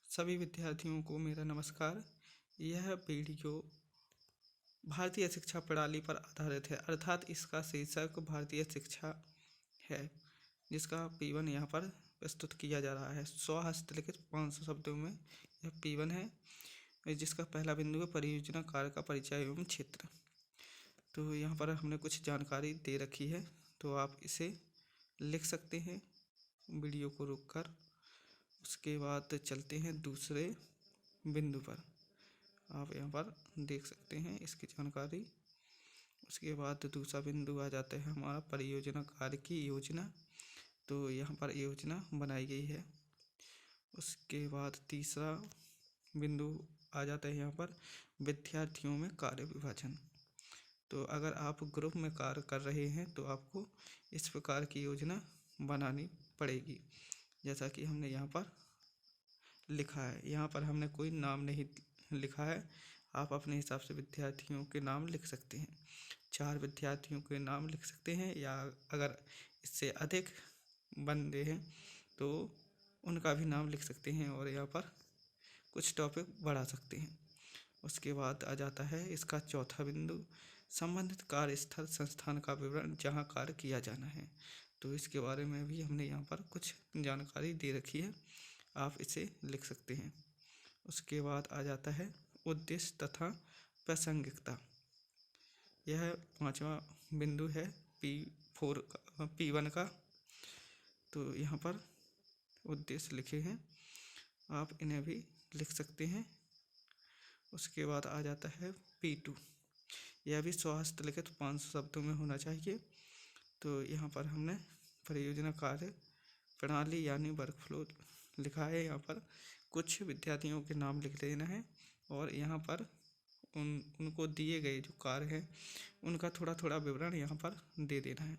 सभी विद्यार्थियों को मेरा नमस्कार। यह वीडियो भारतीय शिक्षा प्रणाली पर आधारित है, अर्थात इसका शीर्षक भारतीय शिक्षा है, जिसका P1 यहाँ पर प्रस्तुत किया जा रहा है। स्वहस्तलिखित 500 शब्दों में यह P1 है, जिसका पहला बिंदु है परियोजना कार्य का परिचय एवं क्षेत्र। तो यहाँ पर हमने कुछ जानकारी दे रखी है, तो आप इसे लिख सकते हैं वीडियो को रोककर। उसके बाद चलते हैं दूसरे बिंदु पर। आप यहाँ पर देख सकते हैं इसकी जानकारी। उसके बाद दूसरा बिंदु आ जाता है हमारा परियोजना कार्य की योजना। तो यहाँ पर योजना बनाई गई है। उसके बाद तीसरा बिंदु आ जाता है यहाँ पर विद्यार्थियों में कार्य विभाजन। तो अगर आप ग्रुप में कार्य कर रहे हैं तो आपको इस प्रकार की योजना बनानी पड़ेगी, जैसा कि हमने यहाँ पर लिखा है। यहाँ पर हमने कोई नाम नहीं लिखा है, आप अपने हिसाब से विद्यार्थियों के नाम लिख सकते हैं। 4 विद्यार्थियों के नाम लिख सकते हैं, या अगर इससे अधिक बंदे हैं तो उनका भी नाम लिख सकते हैं और यहाँ पर कुछ टॉपिक बढ़ा सकते हैं। उसके बाद आ जाता है इसका चौथा बिंदु संबंधित कार्य स्थल संस्थान का विवरण जहाँ कार्य किया जाना है। तो इसके बारे में भी हमने यहाँ पर कुछ जानकारी दे रखी है, आप इसे लिख सकते हैं। उसके बाद आ जाता है उद्देश्य तथा प्रासंगिकता। यह 5वां बिंदु है P1 का। तो यहाँ पर उद्देश्य लिखे हैं, आप इन्हें भी लिख सकते हैं। उसके बाद आ जाता है P2। यह भी स्वहस्तलिखित 500 शब्दों में होना चाहिए। तो यहाँ पर हमने परियोजना कार्य प्रणाली यानी वर्कफ्लो लिखा है। यहाँ पर कुछ विद्यार्थियों के नाम लिख देना है और यहाँ पर उनको दिए गए जो कार्य हैं उनका थोड़ा थोड़ा विवरण यहाँ पर दे देना है।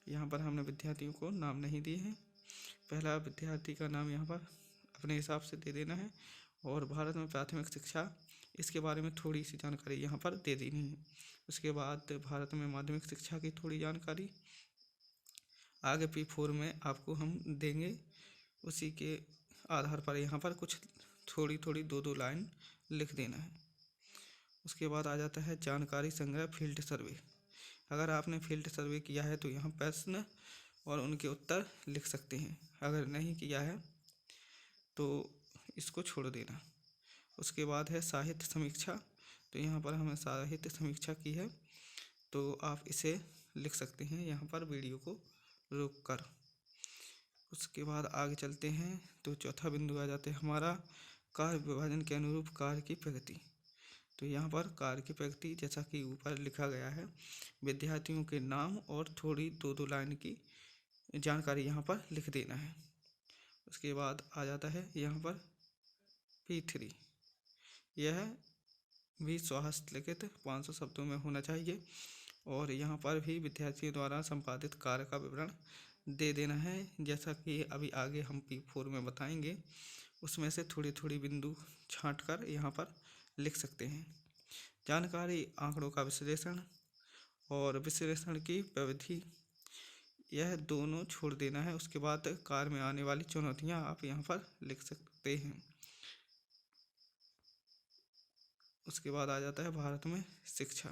यहाँ पर हमने विद्यार्थियों को नाम नहीं दिए हैं। पहला विद्यार्थी का नाम यहाँ पर अपने हिसाब से दे देना है और भारत में प्राथमिक शिक्षा, इसके बारे में थोड़ी सी जानकारी यहाँ पर दे देनी है। उसके बाद भारत में माध्यमिक शिक्षा की थोड़ी जानकारी आगे P4 में आपको हम देंगे। उसी के आधार पर यहाँ पर कुछ थोड़ी 2 लाइन लिख देना है। उसके बाद आ जाता है जानकारी संग्रह फील्ड सर्वे। अगर आपने फील्ड सर्वे किया है तो यहाँ प्रश्न और उनके उत्तर लिख सकते हैं, अगर नहीं किया है तो इसको छोड़ देना। उसके बाद है साहित्य समीक्षा। तो यहाँ पर हमने साहित्य समीक्षा की है, तो आप इसे लिख सकते हैं यहाँ पर वीडियो को रोककर। उसके बाद आगे चलते हैं तो चौथा बिंदु आ जाते हैं हमारा कार्य विभाजन के अनुरूप कार्य की प्रगति। तो यहाँ पर कार्य की प्रगति जैसा कि ऊपर लिखा गया है, विद्यार्थियों के नाम और थोड़ी 2 लाइन की जानकारी यहाँ पर लिख देना है। उसके बाद आ जाता है यहाँ पर P3। यह भी स्वहस्तलिखित 500 शब्दों में होना चाहिए और यहाँ पर भी विद्यार्थियों द्वारा संपादित कार्य का विवरण दे देना है, जैसा कि अभी आगे हम P4 में बताएंगे। उसमें से थोड़ी बिंदु छांटकर यहाँ पर लिख सकते हैं। जानकारी आंकड़ों का विश्लेषण और विश्लेषण की प्रविधि, यह दोनों छोड़ देना है। उसके बाद कार्य में आने वाली चुनौतियाँ आप यहाँ पर लिख सकते हैं। उसके बाद आ जाता है भारत में शिक्षा।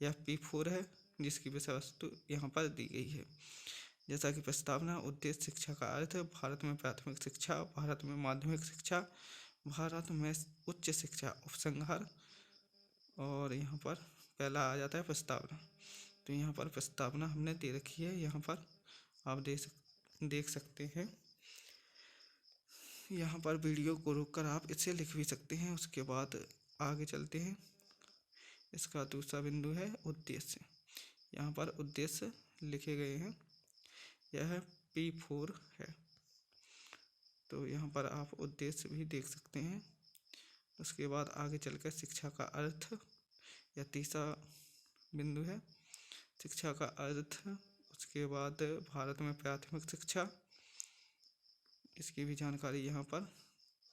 यह P4 है, जिसकी विषय वस्तु यहाँ पर दी गई है। जैसा कि प्रस्तावना, उद्देश्य, शिक्षा का अर्थ, भारत में प्राथमिक शिक्षा, भारत में माध्यमिक शिक्षा, भारत में उच्च शिक्षा, उपसंहार, और यहाँ पर पहला आ जाता है प्रस्तावना। तो यहाँ पर प्रस्तावना हमने दे रखी है, यहाँ पर आप देख सकते हैं। यहाँ पर वीडियो को रोककर आप इसे लिख भी सकते हैं। उसके बाद आगे चलते हैं। इसका दूसरा बिंदु है उद्देश्य। यहाँ पर उद्देश्य लिखे गए हैं, यह P4 है। तो यहाँ पर आप उद्देश्य भी देख सकते हैं। उसके बाद आगे चलकर शिक्षा का अर्थ, यह तीसरा बिंदु है, शिक्षा का अर्थ। उसके बाद भारत में प्राथमिक शिक्षा, इसकी भी जानकारी यहाँ पर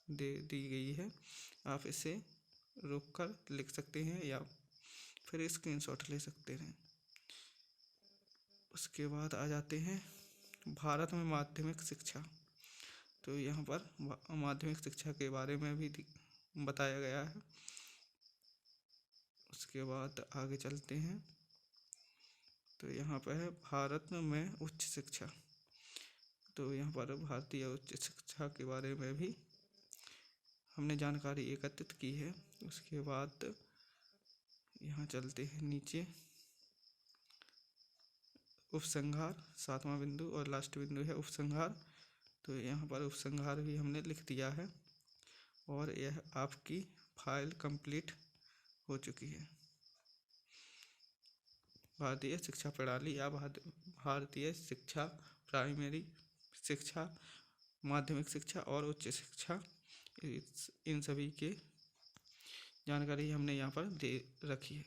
दे दी गई है, आप इसे रोककर लिख सकते हैं या फिर स्क्रीनशॉट ले सकते हैं। उसके बाद आ जाते हैं भारत में माध्यमिक शिक्षा। तो यहाँ पर माध्यमिक शिक्षा के बारे में भी बताया गया है। उसके बाद आगे चलते हैं। तो यहाँ पर है भारत में उच्च शिक्षा। तो यहाँ पर भारतीय उच्च शिक्षा के बारे में भी हमने जानकारी एकत्रित की है। उसके बाद यहाँ चलते हैं नीचे, उपसंहार 7वां बिंदु और लास्ट बिंदु है उपसंहार। तो यहाँ पर उपसंहार भी हमने लिख दिया है और यह आपकी फाइल कंप्लीट हो चुकी है। भारतीय शिक्षा प्रणाली या भारतीय शिक्षा, प्राइमरी शिक्षा, माध्यमिक शिक्षा और उच्च शिक्षा, इन सभी के जानकारी हमने यहाँ पर दे रखी है।